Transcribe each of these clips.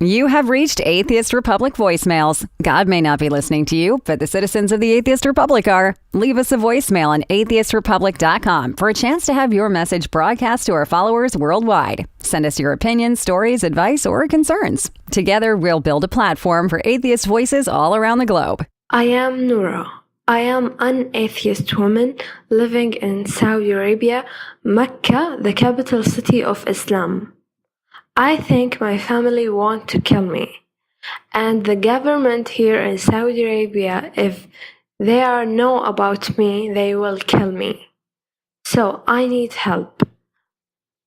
You have reached Atheist Republic voicemails. God may not be listening to you, but the citizens of the Atheist Republic are. Leave us a voicemail on atheistrepublic.com for a chance to have your message broadcast to our followers worldwide. Send us your opinions, stories, advice, or concerns. Together, we'll build a platform for atheist voices all around the globe. I am Noura. I am an atheist woman living in Saudi Arabia, Mecca, the capital city of Islam. I think my family want to kill me, and the government here in Saudi Arabia, if they know about me, they will kill me. So I need help.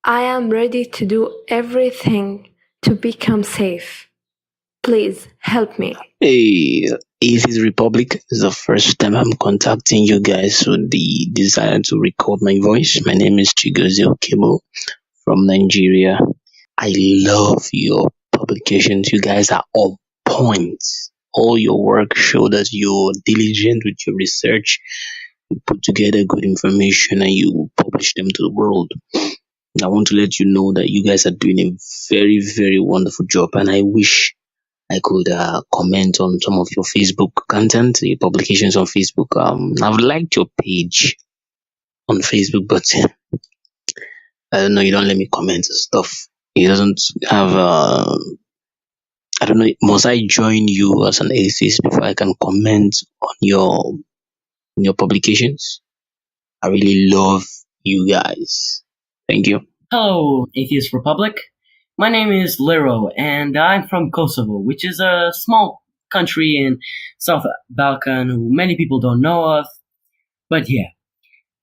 I am ready to do everything to become safe. Please help me. Hey, Atheist Republic, this is the first time I'm contacting you guys with the desire to record my voice. My name is Chigozie Okebo from Nigeria. I love your publications. You guys are on point. All your work show that you're diligent with your research. You put together good information and you publish them to the world. I want to let you know that you guys are doing a very, very wonderful job, and I wish I could comment on some of your Facebook content, your publications on Facebook. I've liked your page on Facebook, but I don't know, you don't let me comment and stuff. It doesn't have I don't know, must I join you as an atheist before I can comment on your publications? I really love you guys. Thank you. Hello, Atheist Republic. My name is Lero, and I'm from Kosovo, which is a small country in South Balkan who many people don't know of. But yeah,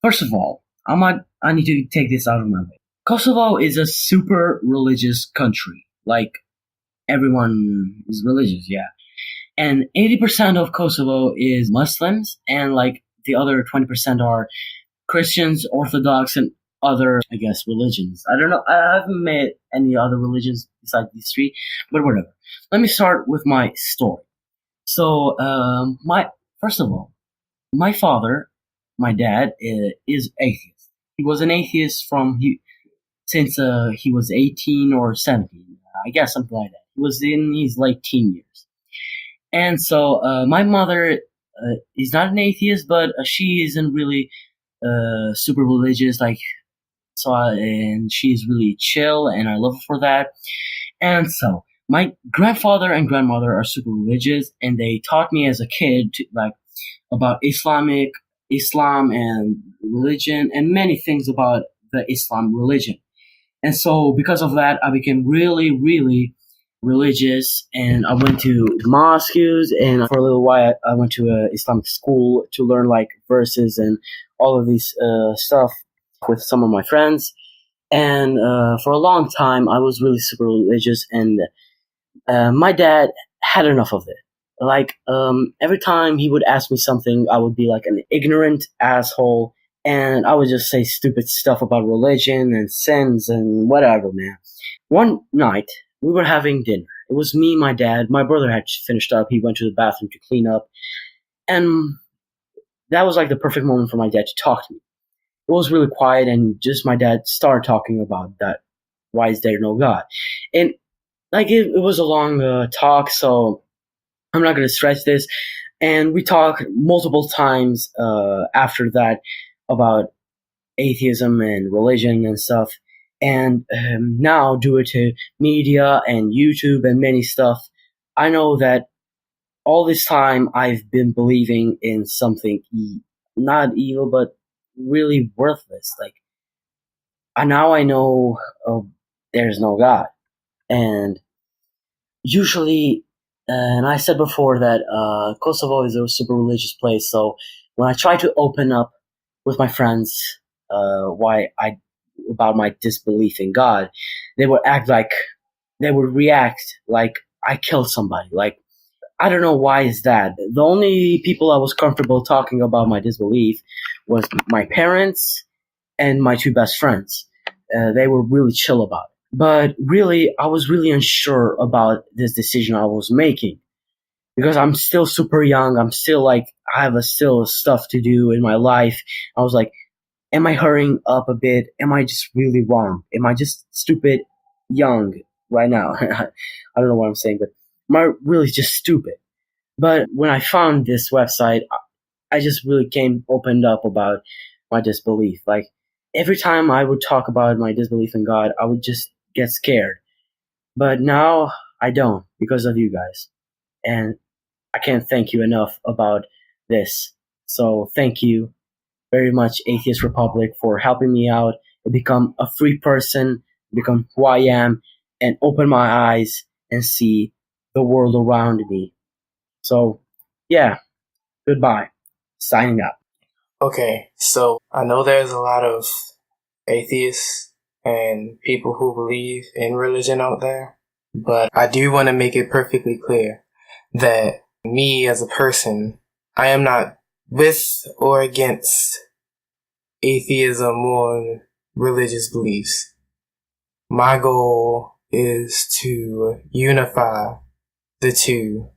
first of all, I need to take this out of my way. Kosovo is a super religious country. Like, everyone is religious, yeah. And 80% of Kosovo is Muslims, and like the other 20% are Christians, Orthodox, and other, I guess, religions. I don't know. I haven't met any other religions besides these three, but whatever. Let me start with my story. So, first of all, my father, my dad, is atheist. He was an atheist since he was 18 or 17, I guess, something like that. He was in his late teen years. And so my mother is not an atheist, but she isn't really super religious, and she's really chill, and I love her for that. And so my grandfather and grandmother are super religious, and they taught me as a kid about Islam and religion and many things about the Islam religion. And so because of that, I became really, really religious, and I went to mosques, and for a little while I went to a Islamic school to learn verses and all of these stuff with some of my friends. And for a long time I was really super religious, and my dad had enough of it. Every time he would ask me something, I would be like an ignorant asshole, and I would just say stupid stuff about religion and sins and whatever, man. One night, we were having dinner. It was me, my dad. My brother had finished up. He went to the bathroom to clean up. And that was like the perfect moment for my dad to talk to me. It was really quiet, and just my dad started talking about that. Why is there no God? And it was a long talk, so I'm not going to stretch this. And we talked multiple times after that about atheism and religion and stuff. And now, due to media and YouTube and many stuff, I know that all this time I've been believing in something not evil, but really worthless. Now I know there's no God. And usually, and I said before that Kosovo is a super religious place, so when I try to open up with my friends about my disbelief in God, they would react like I killed somebody. I don't know why is that. The only people I was comfortable talking about my disbelief was my parents and my two best friends. They were really chill about it. But really, I was really unsure about this decision I was making, because I'm still super young. I'm still I have still stuff to do in my life. I was like, am I hurrying up a bit? Am I just really wrong? Am I just stupid, young, right now. I don't know what I'm saying, but am I really just stupid? But when I found this website, I just really opened up about my disbelief. Like, every time I would talk about my disbelief in God, I would just get scared. But now I don't, because of you guys. And I can't thank you enough about this. So thank you very much, Atheist Republic, for helping me out and become a free person, become who I am, and open my eyes and see the world around me. So, yeah, goodbye. Signing out. Okay, so I know there's a lot of atheists and people who believe in religion out there, but I do want to make it perfectly clear that me as a person, I am not with or against atheism or religious beliefs. My goal is to unify the two,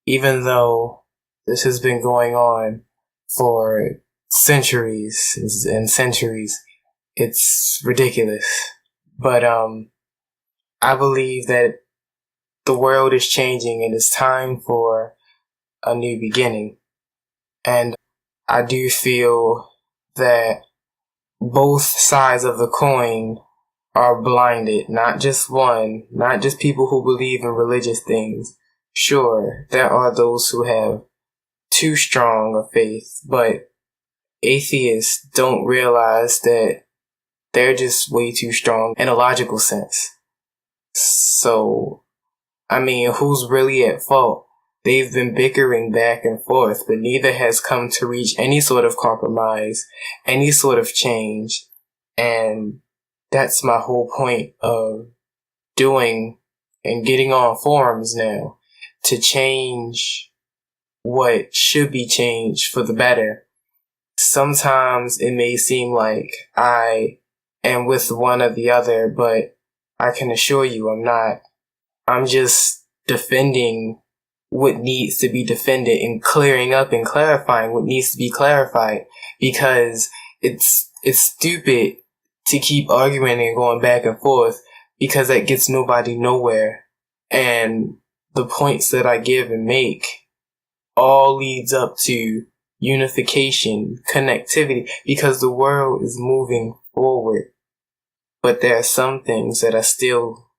even though this has been going on for centuries and centuries. It's ridiculous. But I believe that the world is changing and it's time for a new beginning. And I do feel that both sides of the coin are blinded, not just one, not just people who believe in religious things. Sure, there are those who have too strong a faith, but atheists don't realize that they're just way too strong in a logical sense. So, I mean, who's really at fault? They've been bickering back and forth, but neither has come to reach any sort of compromise, any sort of change. And that's my whole point of doing and getting on forums now, to change what should be changed for the better. Sometimes it may seem like I am with one or the other, but I can assure you I'm not. I'm just defending what needs to be defended and clearing up and clarifying what needs to be clarified, because it's stupid to keep arguing and going back and forth, because that gets nobody nowhere. And the points that I give and make all leads up to unification, connectivity, because the world is moving forward. But there are some things that are still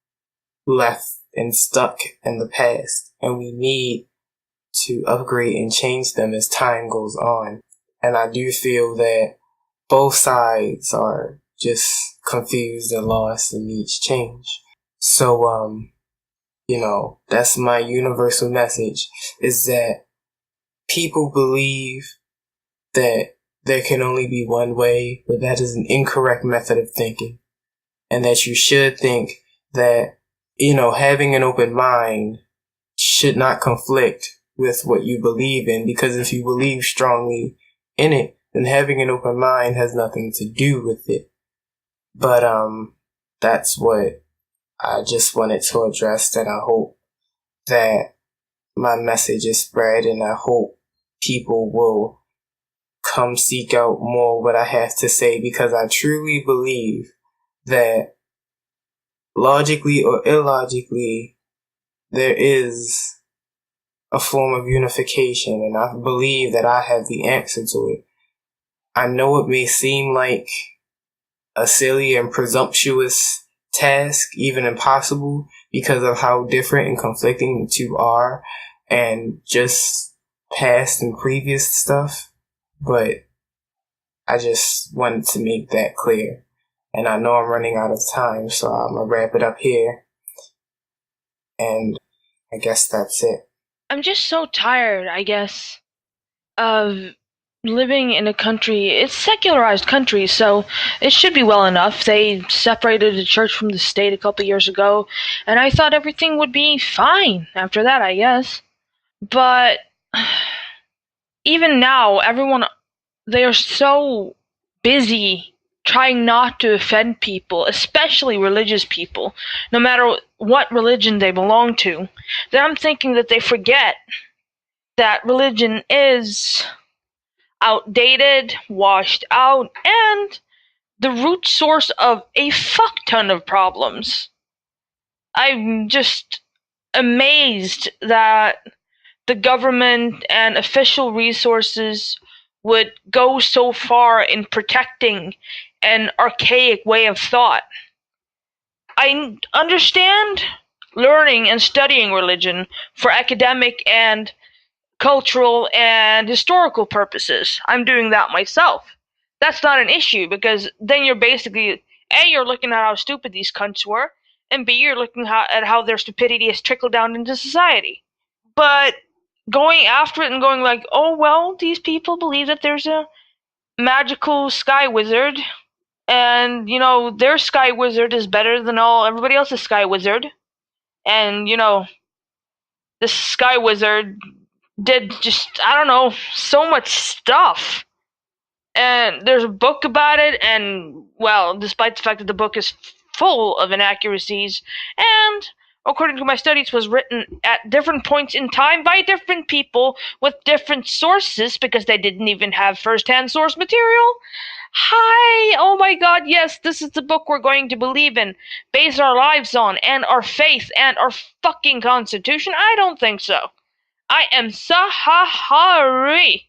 left and stuck in the past, and we need to upgrade and change them as time goes on. And I do feel that both sides are just confused and lost and needs change. So, that's my universal message, is that people believe that there can only be one way, but that is an incorrect method of thinking. And that you should think that, having an open mind should not conflict with what you believe in, because if you believe strongly in it, then having an open mind has nothing to do with it. But that's what I just wanted to address, and I hope that my message is spread, and I hope people will come seek out more what I have to say, because I truly believe that logically or illogically there is a form of unification, and I believe that I have the answer to it. I know it may seem like a silly and presumptuous task, even impossible, because of how different and conflicting the two are, and just past and previous stuff, but I just wanted to make that clear. And I know I'm running out of time, so I'm going to wrap it up here. And I guess that's it. I'm just so tired, I guess, of living in a country. It's a secularized country, so it should be well enough. They separated the church from the state a couple years ago, and I thought everything would be fine after that, I guess. But even now, they are so busy trying not to offend people, especially religious people, no matter what religion they belong to, that I'm thinking that they forget that religion is outdated, washed out, and the root source of a fuck ton of problems. I'm just amazed that the government and official resources would go so far in protecting an archaic way of thought. I understand learning and studying religion for academic and cultural and historical purposes. I'm doing that myself. That's not an issue because then you're basically A, you're looking at how stupid these cunts were, and B, you're looking at how their stupidity has trickled down into society. But going after it and going like, oh well, these people believe that there's a magical sky wizard, and their sky wizard is better than everybody else's sky wizard, and this sky wizard did just, I don't know, so much stuff. And there's a book about it, and, well, despite the fact that the book is full of inaccuracies, and, according to my studies, was written at different points in time by different people with different sources, because they didn't even have first-hand source material. Hi! Oh my god, yes, this is the book we're going to believe in, base our lives on, and our faith, and our fucking constitution? I don't think so. I am sorry,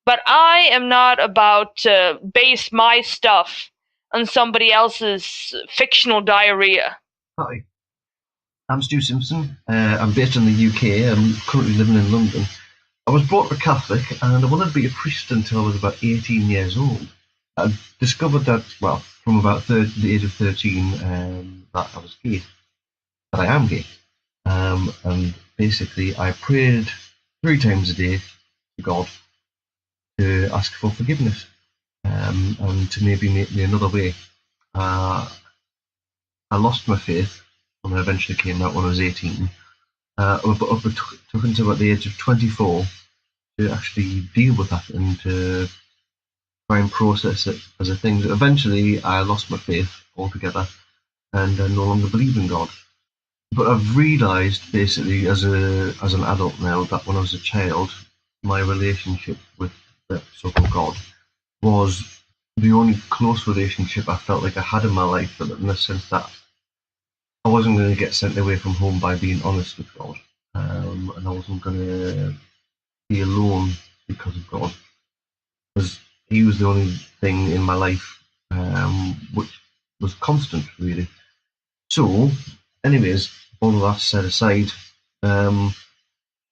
but I am not about to base my stuff on somebody else's fictional diarrhea. Hi, I'm Stu Simpson. I'm based in the UK. I'm currently living in London. I was brought up a Catholic and I wanted to be a priest until I was about 18 years old. I discovered that, well, from about the age of 13, that I was gay, that I am gay. And basically I prayed 3 times a day to God to ask for forgiveness, and to maybe make me another way. I lost my faith when I eventually came out when I was 18. But it took until about the age of 24 to actually deal with that and to try and process it as a thing. Eventually, I lost my faith altogether and I no longer believe in God. But I've realised, basically, as an adult now, that when I was a child, my relationship with the so-called God was the only close relationship I felt like I had in my life, in the sense that I wasn't going to get sent away from home by being honest with God, and I wasn't going to be alone because of God, because He was the only thing in my life which was constant, really. So, anyways, all of that set aside,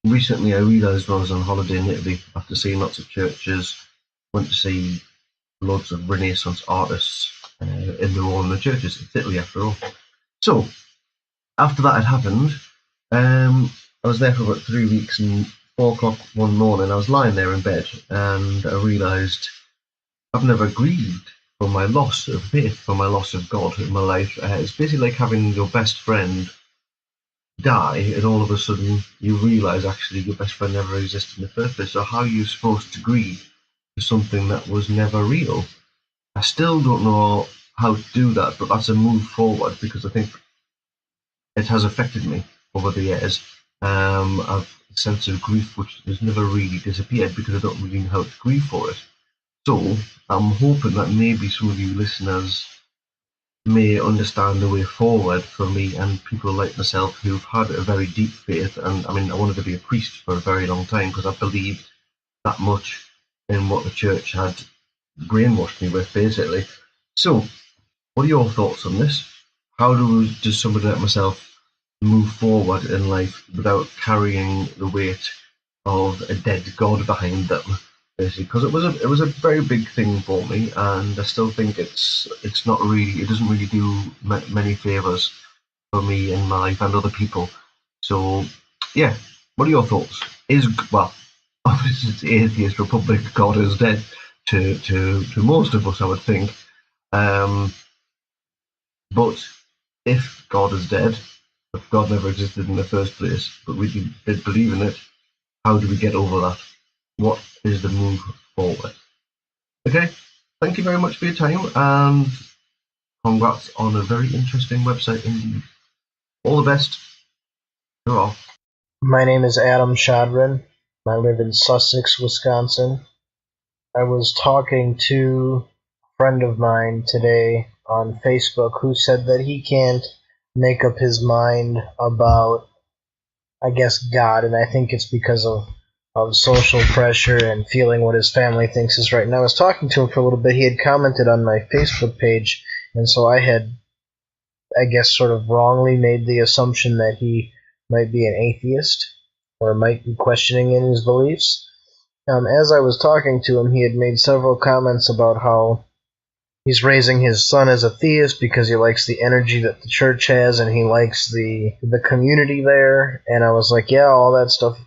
recently I realised when I was on holiday in Italy, after seeing lots of churches, went to see loads of Renaissance artists in the role in the churches. It's Italy, after all. So, after that had happened, I was there for about 3 weeks, and 4 o'clock one morning I was lying there in bed and I realised I've never grieved for my loss of faith, for my loss of God in my life. It's basically like having your best friend die and all of a sudden you realise actually your best friend never existed in the first place. So how are you supposed to grieve for something that was never real? I still don't know how to do that, but that's a move forward because I think it has affected me over the years. I've a sense of grief which has never really disappeared because I don't really know how to grieve for it. So I'm hoping that maybe some of you listeners may understand the way forward for me and people like myself who've had a very deep faith. And I mean, I wanted to be a priest for a very long time because I believed that much in what the church had brainwashed me with, basically. So, what are your thoughts on this? How does somebody like myself move forward in life without carrying the weight of a dead God behind them? Basically, because it was a very big thing for me, and I still think it doesn't really do many favors for me in my life and other people. So, yeah, what are your thoughts? Obviously, it's Atheist Republic. God is dead to most of us, I would think. But if God is dead, if God never existed in the first place, but we did believe in it, how do we get over that? What is the move forward? Okay, thank you very much for your time, and congrats on a very interesting website indeed. All the best. Hurrah. My name is Adam Shadrin. I live in Sussex, Wisconsin. I was talking to a friend of mine today on Facebook who said that he can't make up his mind about, I guess, God, and I think it's because of social pressure and feeling what his family thinks is right. And I was talking to him for a little bit. He had commented on my Facebook page, and so I had, I guess, sort of wrongly made the assumption that he might be an atheist or might be questioning in his beliefs. As I was talking to him, he had made several comments about how he's raising his son as a theist because he likes the energy that the church has and he likes the community there. And I was like, yeah, all that stuff,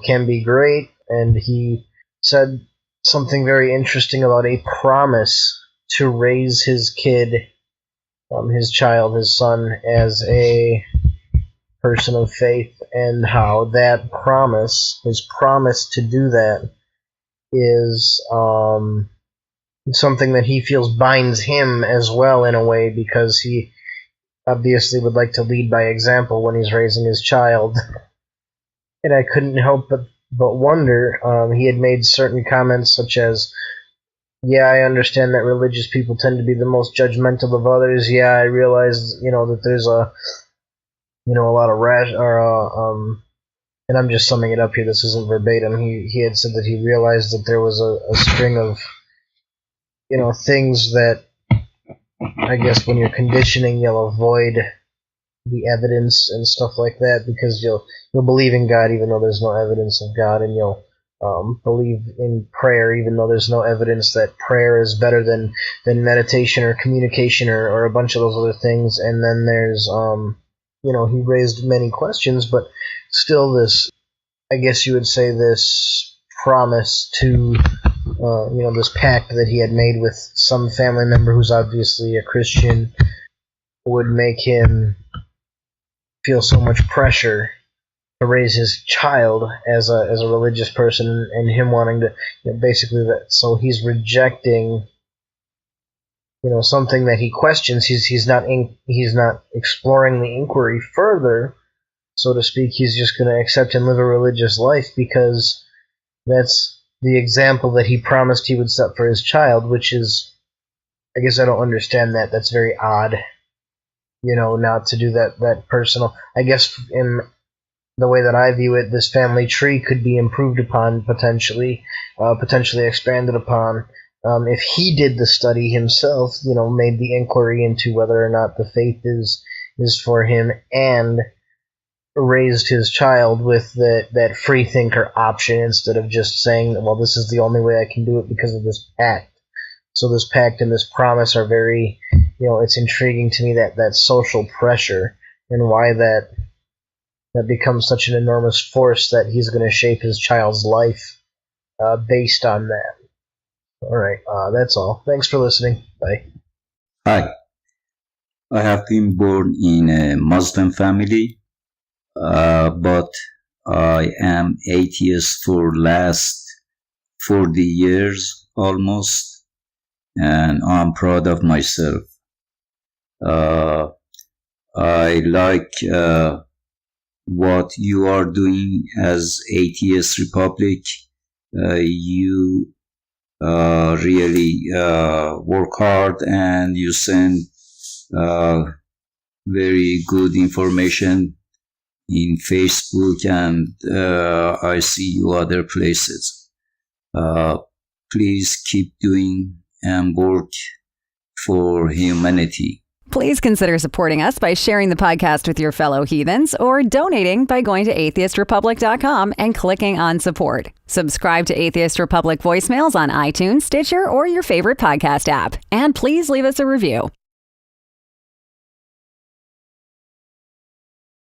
can be great. And he said something very interesting about a promise to raise his kid, his child, his son, as a person of faith, and how that promise, his promise to do that, is something that he feels binds him as well in a way, because he obviously would like to lead by example when he's raising his child. And I couldn't help but wonder, he had made certain comments such as, yeah, I understand that religious people tend to be the most judgmental of others. Yeah, I realize, that there's a lot of and I'm just summing it up here, this isn't verbatim. He had said that he realized that there was a string of, things that, I guess, when you're conditioning, you'll avoid the evidence and stuff like that, because you'll believe in God even though there's no evidence of God, and you'll believe in prayer even though there's no evidence that prayer is better than meditation or communication or a bunch of those other things. And then there's, he raised many questions, but still this, I guess you would say, this promise to, this pact that he had made with some family member who's obviously a Christian would make him feel so much pressure to raise his child as a religious person, and him wanting to, basically that. So he's rejecting, something that he questions. He's not exploring the inquiry further, so to speak. He's just going to accept and live a religious life because that's the example that he promised he would set for his child, which is, I guess I don't understand that. That's very odd, not to do that personal. I guess in the way that I view it, this family tree could be improved upon, potentially expanded upon, if he did the study himself, made the inquiry into whether or not the faith is for him, and raised his child with that free thinker option, instead of just saying, well, this is the only way I can do it because of this pact. So this pact and this promise are very, it's intriguing to me, that social pressure, and why that becomes such an enormous force that he's going to shape his child's life based on that. All right, that's all. Thanks for listening. Bye. Hi, I have been born in a Muslim family, but I am atheist for last 40 years almost, and I'm proud of myself. I like what you are doing as Atheist Republic. You really work hard, and you send very good information in Facebook, and I see you other places. Please keep doing and work for humanity. Please consider supporting us by sharing the podcast with your fellow heathens, or donating by going to atheistrepublic.com and clicking on support. Subscribe to Atheist Republic voicemails on iTunes, Stitcher, or your favorite podcast app. And please leave us a review.